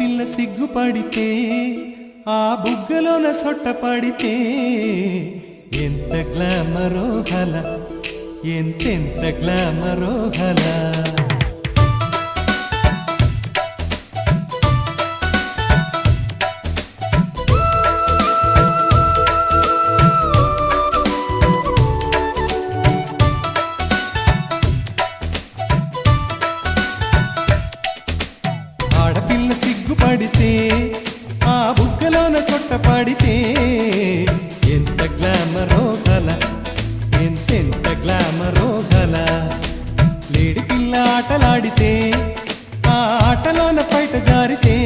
ఆడపిల్ల సిగ్గుపడితే ఆ బుగ్గలోన సొట్ట పడితే ఎంత గ్లామరో హల, ఎంతెంత గ్లామరో హల. ఆడపిల్ల సిగ్గుపడితే ఆ బుగ్గలోన సొట్ట పడితే ఎంత గ్లామరో గల, ఎంతెంత గ్లామరో గల. లేడి పిల్ల ఆటలాడితే ఆ ఆటలోన బయట జారితే